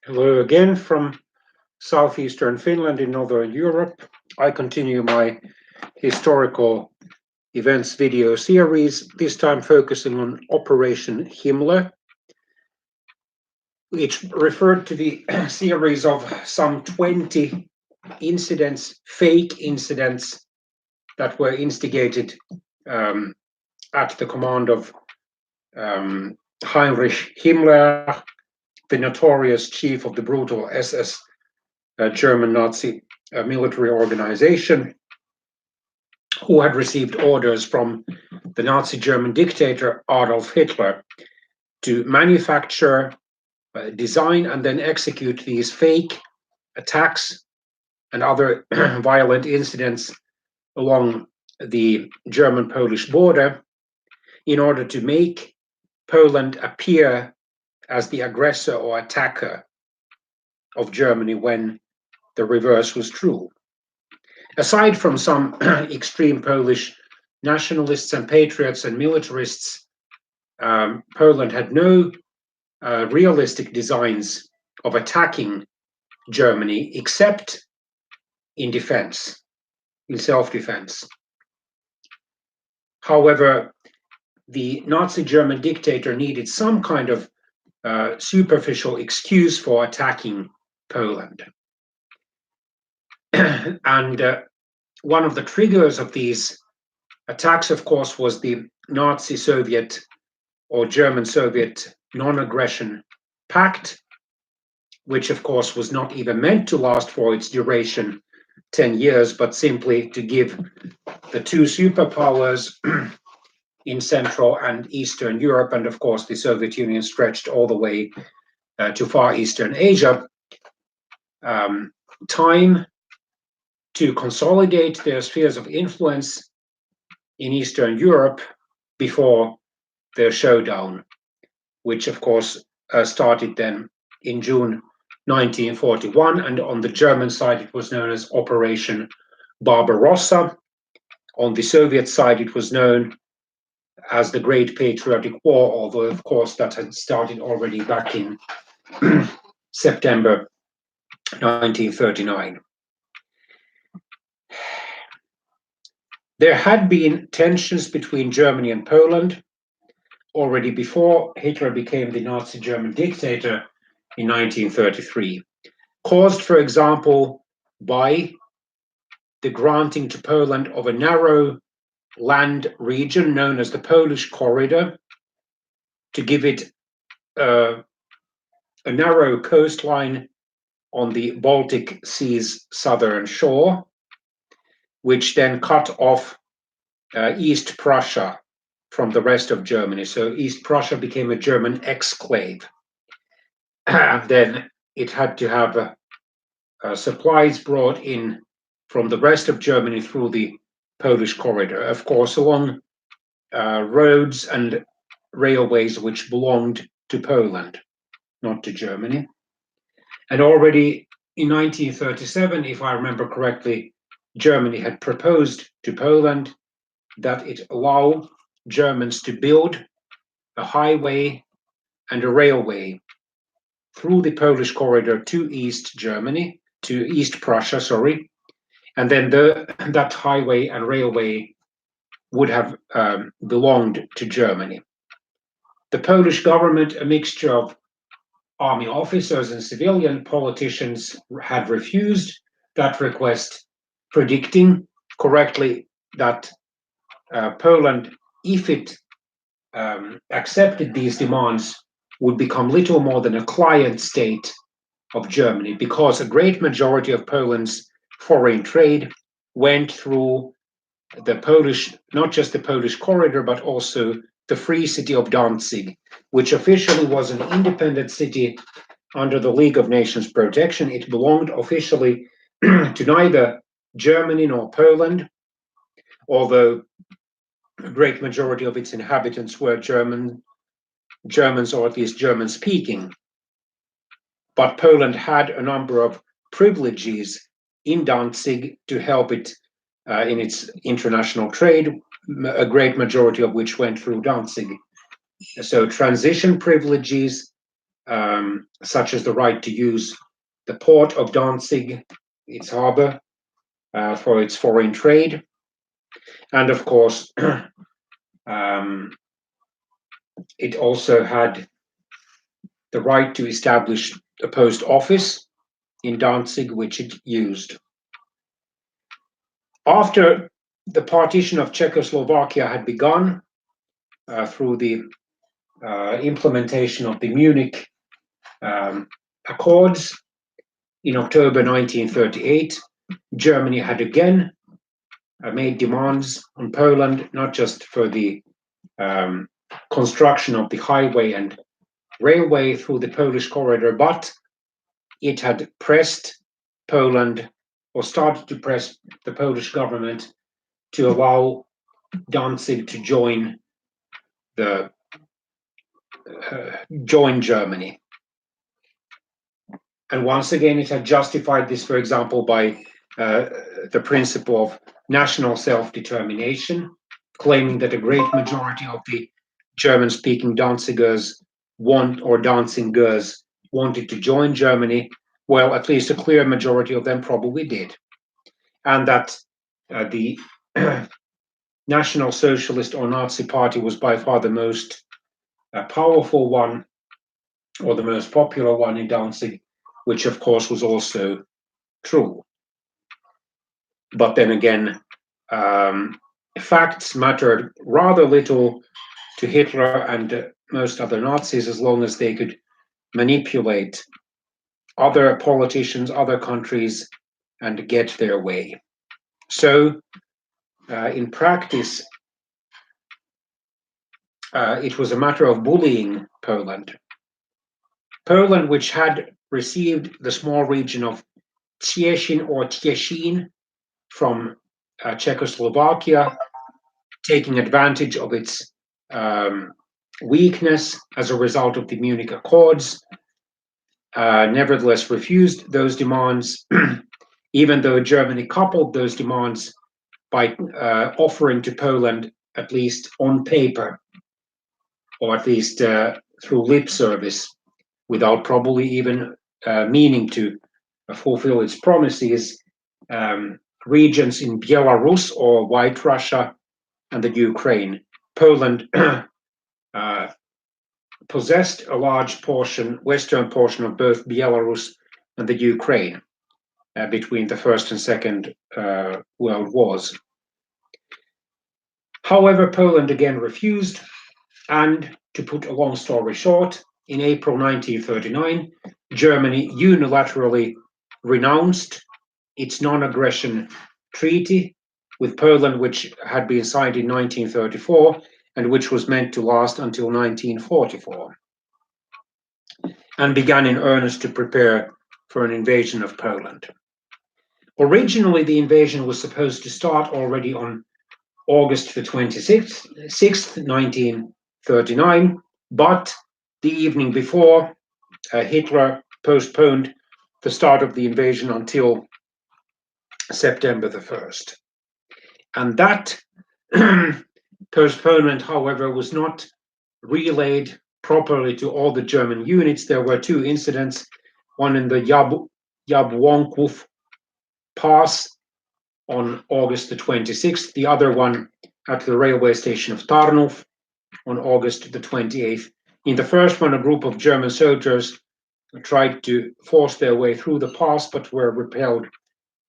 Hello again from southeastern Finland in northern Europe. I continue my historical events video series, this time focusing on Operation Himmler. Which referred to the series of some 20 incidents, fake incidents, that were instigated at the command of Heinrich Himmler, the notorious chief of the brutal SS German Nazi military organization, who had received orders from the Nazi German dictator Adolf Hitler to manufacture, design, and then execute these fake attacks and other violent incidents along the German-Polish border in order to make Poland appear as the aggressor or attacker of Germany when the reverse was true. Aside from some extreme Polish nationalists and patriots and militarists, Poland had no realistic designs of attacking Germany except in defense, in self-defense. However, the Nazi German dictator needed some kind of superficial excuse for attacking Poland. And one of the triggers of these attacks, of course, was the Nazi-Soviet or German-Soviet non-aggression pact, which, of course, was not even meant to last for its duration, 10 years, but simply to give the two superpowers in Central and Eastern Europe, and of course the Soviet Union stretched all the way to Far Eastern Asia, time to consolidate their spheres of influence in Eastern Europe before their showdown, which of course started then in June 1941, and on the German side it was known as Operation Barbarossa. On the Soviet side it was known as the Great Patriotic War, although of course that had started already back in September 1939. There had been tensions between Germany and Poland already before Hitler became the Nazi German dictator in 1933, caused, for example, by the granting to Poland of a narrow land region known as the Polish Corridor, to give it a narrow coastline on the Baltic Sea's southern shore, which then cut off East Prussia from the rest of Germany. So East Prussia became a German exclave. And then it had to have supplies brought in from the rest of Germany through the Polish corridor, of course, along roads and railways which belonged to Poland, not to Germany. And already in 1937, if I remember correctly, Germany had proposed to Poland that it allow Germans to build a highway and a railway through the Polish corridor to East Germany, to East Prussia, sorry, and then that highway and railway would have belonged to Germany. The Polish government, a mixture of army officers and civilian politicians, had refused that request, predicting correctly that Poland, if it accepted these demands, would become little more than a client state of Germany, because a great majority of Poland's foreign trade went through the Polish, not just the Polish corridor, but also the free city of Danzig, which officially was an independent city under the League of Nations protection. It belonged officially to neither Germany nor Poland, although a great majority of its inhabitants were Germans, or at least German speaking. But Poland had a number of privileges in Danzig to help it in its international trade, a great majority of which went through Danzig. So transition privileges such as the right to use the port of Danzig, its harbor, for its foreign trade, and of course, it also had the right to establish a post office in Danzig, which it used. After the partition of Czechoslovakia had begun through the implementation of the Munich Accords in October 1938, Germany had again made demands on Poland, not just for the construction of the highway and railway through the Polish corridor, but it had pressed Poland, or started to press the Polish government to allow Danzig to join Germany. And once again, it had justified this, for example, by the principle of national self-determination, claiming that a great majority of the German-speaking Danzigers wanted to join Germany. Well, at least a clear majority of them probably did. And that the National Socialist or Nazi Party was by far the most powerful one, or the most popular one in Danzig, which of course was also true. But then again, facts mattered rather little to Hitler and most other Nazis, as long as they could manipulate other politicians, other countries, and get their way. So, in practice, it was a matter of bullying Poland. Poland, which had received the small region of Cieszyn or Cieszyn from Czechoslovakia, taking advantage of its weakness as a result of the Munich Accords, nevertheless refused those demands, even though Germany coupled those demands by offering to Poland, at least on paper, or at least through lip service, without probably even meaning to fulfill its promises, regions in Belarus or White Russia and the Ukraine. Poland possessed a large portion, western portion of both Belarus and the Ukraine between the First and Second World Wars. However, Poland again refused, and to put a long story short, in April 1939, Germany unilaterally renounced its non-aggression treaty with Poland, which had been signed in 1934 and which was meant to last until 1944, and began in earnest to prepare for an invasion of Poland. Originally, the invasion was supposed to start already on August the 26th, 1939, but the evening before, Hitler postponed the start of the invasion until September the 1st. And that postponement, however, was not relayed properly to all the German units. There were two incidents, one in the Jabłońków Pass on August the 26th, the other one at the railway station of Tarnów on August the 28th. In the first one, a group of German soldiers tried to force their way through the pass, but were repelled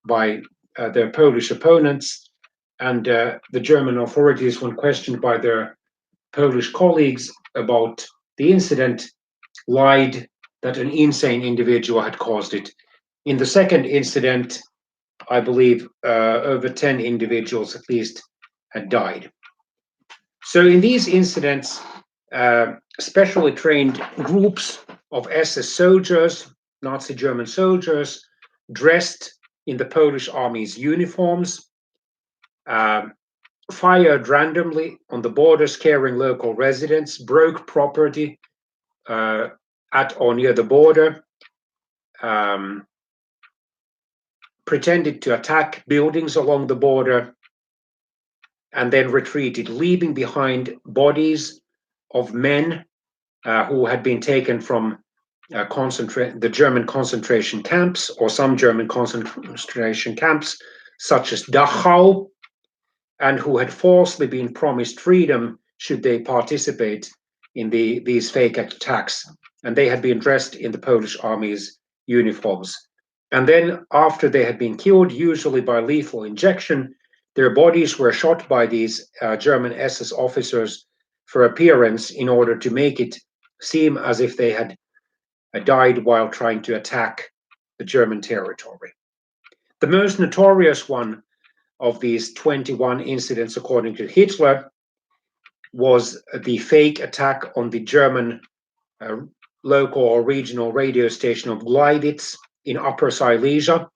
by their Polish opponents. And the German authorities, when questioned by their Polish colleagues about the incident, lied that an insane individual had caused it. In the second incident, I believe over 10 individuals at least had died. So in these incidents, specially trained groups of SS soldiers, Nazi German soldiers, dressed in the Polish army's uniforms, fired randomly on the border, scaring local residents, broke property at or near the border, pretended to attack buildings along the border, and then retreated, leaving behind bodies of men who had been taken from the German concentration camps, or some German concentration camps, such as Dachau, and who had falsely been promised freedom should they participate in these fake attacks. And they had been dressed in the Polish army's uniforms. And then, after they had been killed, usually by lethal injection, their bodies were shot by these German SS officers for appearance, in order to make it seem as if they had died while trying to attack the German territory. The most notorious one of these 21 incidents, according to Hitler, was the fake attack on the German local or regional radio station of Gleiwitz in Upper Silesia,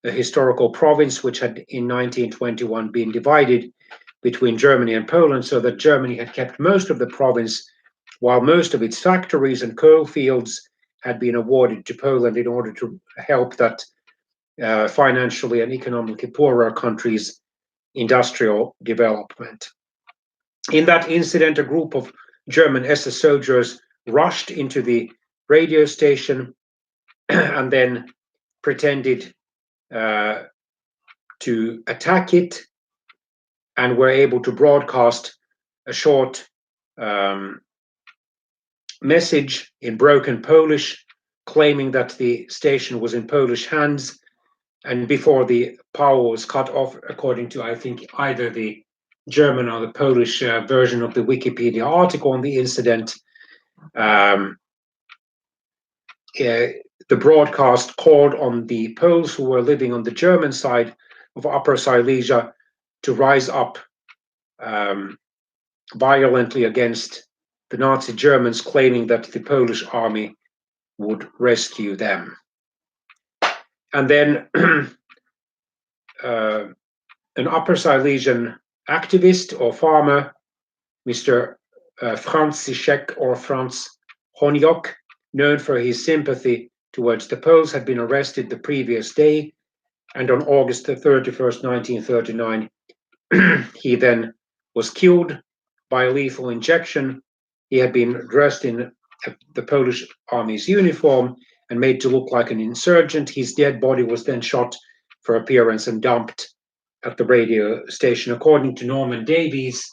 a historical province which had in 1921 been divided between Germany and Poland, so that Germany had kept most of the province, while most of its factories and coal fields had been awarded to Poland in order to help that financially and economically poorer countries' industrial development. In that incident, a group of German SS soldiers rushed into the radio station and then pretended to attack it, and were able to broadcast a short message in broken Polish, claiming that the station was in Polish hands. And before the power was cut off, according to, I think, either the German or the Polish version of the Wikipedia article on the incident, the broadcast called on the Poles who were living on the German side of Upper Silesia to rise up violently against the Nazi Germans, claiming that the Polish army would rescue them. And then an Upper Silesian activist or farmer, Mr. Franz Ziszek, or Franz Honiok, known for his sympathy towards the Poles, had been arrested the previous day, and on August 31st, 1939, he then was killed by a lethal injection. He had been dressed in the Polish army's uniform and made to look like an insurgent. His dead body was then shot for appearance and dumped at the radio station. According to Norman Davies,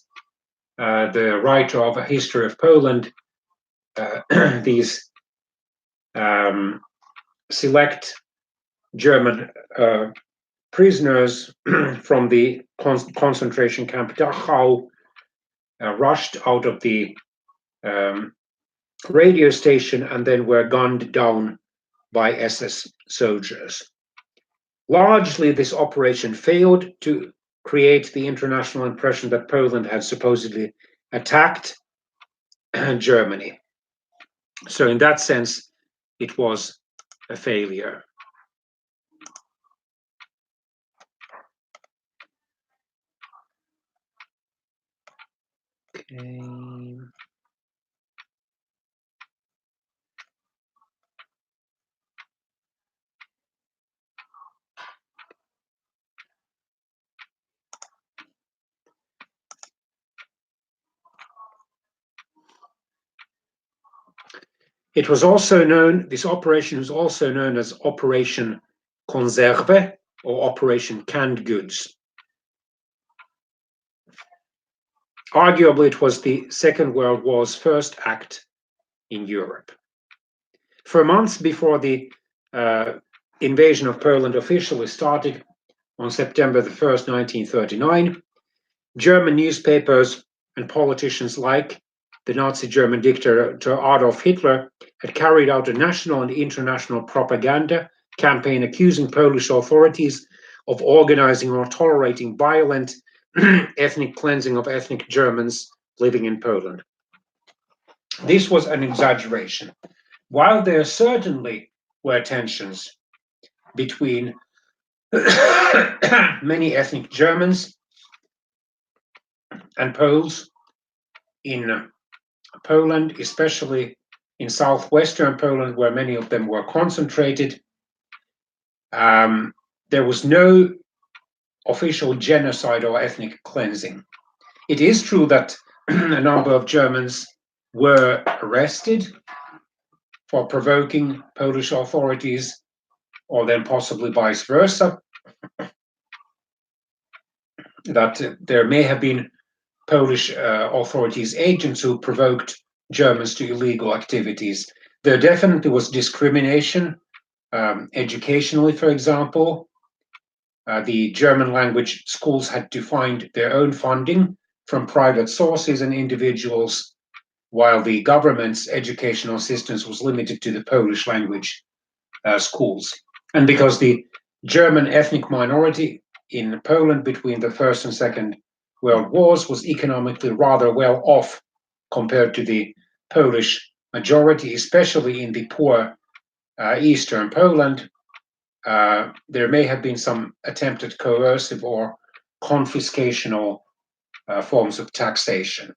the writer of A History of Poland, these select German prisoners from the concentration camp Dachau rushed out of the radio station and then were gunned down by SS soldiers. Largely, this operation failed to create the international impression that Poland had supposedly attacked Germany. So in that sense, it was a failure. Okay. It was also known, this operation was also known as Operation Konserve or Operation Canned Goods. Arguably, it was the Second World War's first act in Europe. For months before the invasion of Poland officially started on September the 1st, 1939, German newspapers and politicians like the Nazi German dictator Adolf Hitler had carried out a national and international propaganda campaign accusing Polish authorities of organizing or tolerating violent ethnic cleansing of ethnic Germans living in Poland. This was an exaggeration. While there certainly were tensions between many ethnic Germans and Poles in Poland, especially in southwestern Poland, where many of them were concentrated, there was no official genocide or ethnic cleansing. It is true that a number of Germans were arrested for provoking Polish authorities, or then possibly vice versa, that there may have been Polish authorities' agents who provoked Germans to illegal activities. There definitely was discrimination, educationally, for example. The German language schools had to find their own funding from private sources and individuals, while the government's educational assistance was limited to the Polish language schools. And because the German ethnic minority in Poland between the First and Second World Wars was economically rather well off compared to the Polish majority, especially in the poor eastern Poland, there may have been some attempted coercive or confiscational forms of taxation.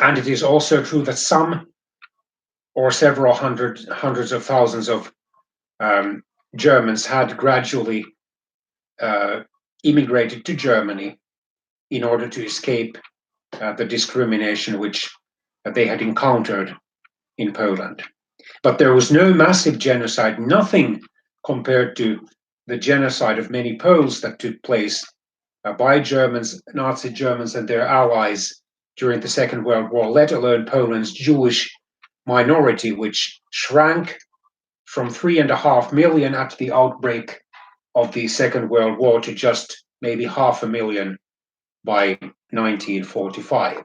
And it is also true that some or several hundreds of thousands of Germans had gradually immigrated to Germany in order to escape the discrimination which they had encountered in Poland. But there was no massive genocide, nothing compared to the genocide of many Poles that took place by Germans, Nazi Germans, and their allies during the Second World War, let alone Poland's Jewish minority, which shrank from 3.5 million at the outbreak of the Second World War to just maybe 500,000 by 1945.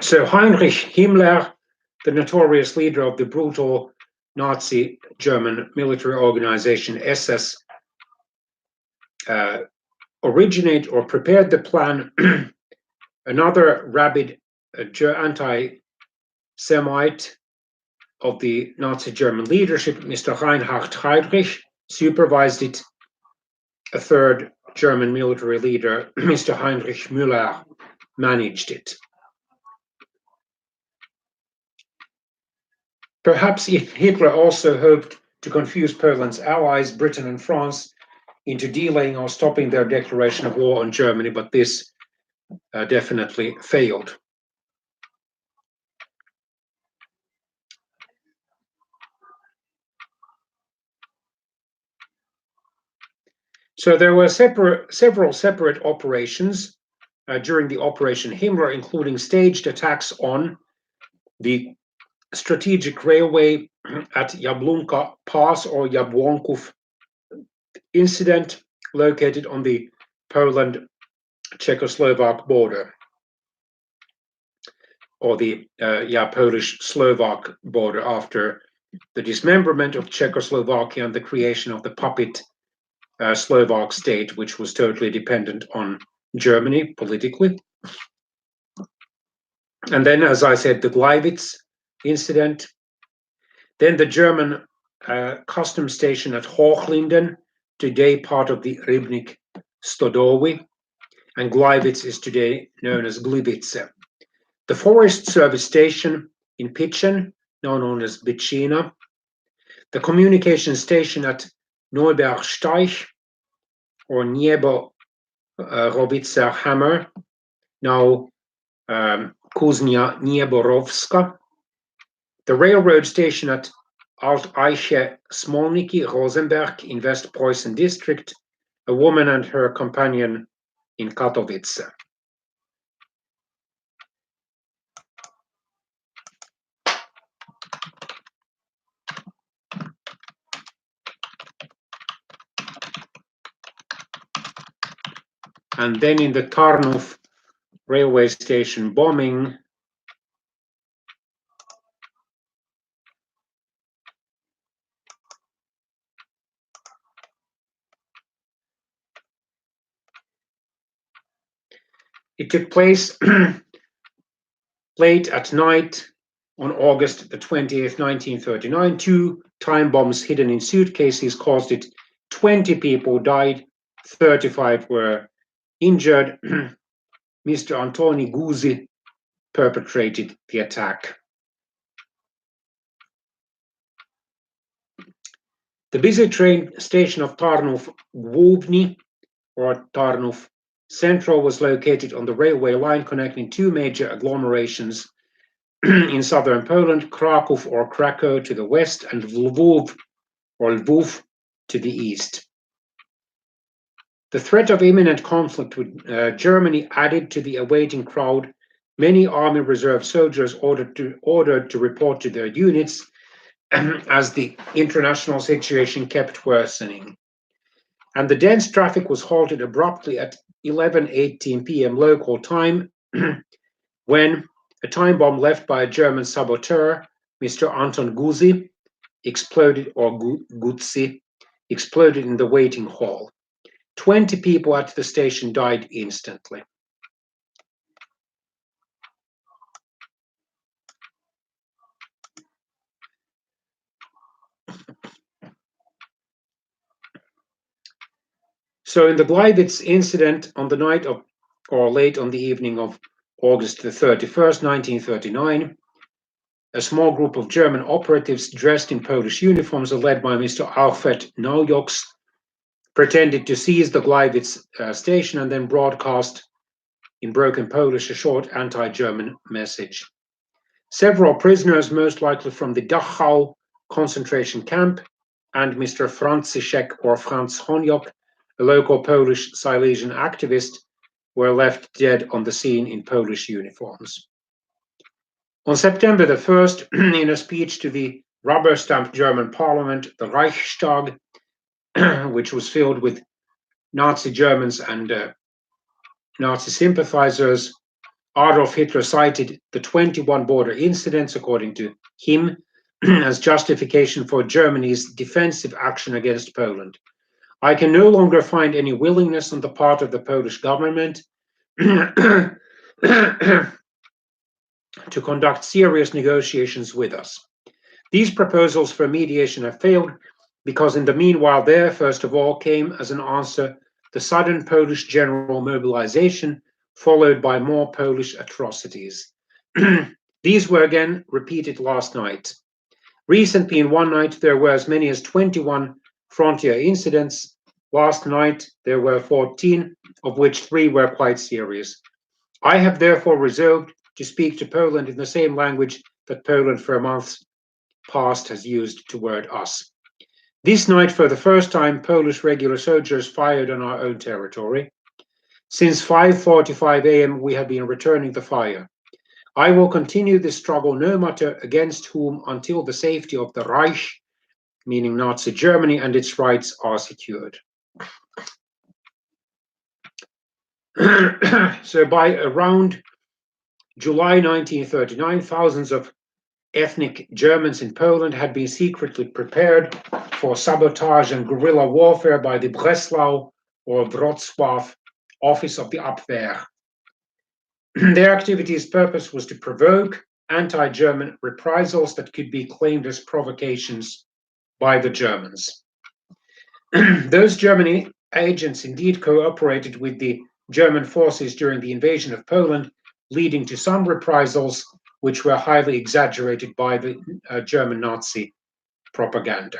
So Heinrich Himmler, the notorious leader of the brutal Nazi German military organization SS, originate or prepared the plan. Another rabid anti-Semite of the Nazi German leadership, Mr. Reinhard Heydrich, supervised it. A third German military leader, Mr. Heinrich Müller, managed it. Perhaps Hitler also hoped to confuse Poland's allies, Britain and France, into delaying or stopping their declaration of war on Germany, but this definitely failed. So there were several separate operations during the Operation Himmler, including staged attacks on the strategic railway at Jablonka Pass or Jabłońków incident, located on the Poland-Czechoslovak border, or the Polish-Slovak border, after the dismemberment of Czechoslovakia and the creation of the puppet Slovak state, which was totally dependent on Germany politically. And then, as I said, the Gleiwitz incident. Then the German customs station at Hochlinden, today part of the Rybnik Stodowy, and Gleiwitz is today known as Gliwice. The Forest Service station in Pichen, now known as Bycina. The communication station at Neubergsteich or Niebo-Rowitzer Hammer, now Kuznia Nieborowska. The railroad station at Alt-Eiche Smolniki, Rosenberg in West Preußen district, a woman and her companion in Katowice. And then in the Tarnów railway station bombing, it took place late at night on August the 20th, 1939. 2 time bombs hidden in suitcases caused it. 20 people died, 35 were injured. Mr. Antoni Guzzi perpetrated the attack. The busy train station of Tarnów Główny, or Tarnów Central was located on the railway line connecting two major agglomerations in southern Poland, Kraków or Krakow to the west and Lwów or Lwów to the east. The threat of imminent conflict with Germany added to the awaiting crowd many Army Reserve soldiers ordered to report to their units as the international situation kept worsening. And the dense traffic was halted abruptly at 11:18 p.m. local time when a time bomb left by a German saboteur, Mr. Anton Guzzi, exploded in the waiting hall. 20 people at the station died instantly. So in the Gleiwitz incident on the night of, or late on the evening of August the 31st, 1939, a small group of German operatives dressed in Polish uniforms led by Mr. Alfred Naujoks pretended to seize the Gleiwitz station and then broadcast in broken Polish a short anti-German message. Several prisoners, most likely from the Dachau concentration camp, and Mr. Franciszek or Franz Honiok, a local Polish Silesian activist, were left dead on the scene in Polish uniforms. On September the 1st, in a speech to the rubber-stamped German parliament, the Reichstag, which was filled with Nazi Germans and Nazi sympathizers, Adolf Hitler cited the 21 border incidents, according to him, as justification for Germany's defensive action against Poland. I can no longer find any willingness on the part of the Polish government to conduct serious negotiations with us. These proposals for mediation have failed because in the meanwhile there, first of all, came as an answer the sudden Polish general mobilization, followed by more Polish atrocities. These were again repeated last night. Recently, in one night, there were as many as 21 frontier incidents. Last night, there were 14, of which 3 were quite serious. I have therefore resolved to speak to Poland in the same language that Poland for months past has used toward us. This night, for the first time, Polish regular soldiers fired on our own territory. Since 5:45 a.m., we have been returning the fire. I will continue this struggle no matter against whom until the safety of the Reich, meaning Nazi Germany, and its rights are secured. So by around July 1939, thousands of ethnic Germans in Poland had been secretly prepared for sabotage and guerrilla warfare by the Breslau or Wrocław Office of the Abwehr. Their activity's purpose was to provoke anti-German reprisals that could be claimed as provocations by the Germans. Those German agents indeed cooperated with the German forces during the invasion of Poland, leading to some reprisals which were highly exaggerated by the German Nazi propaganda.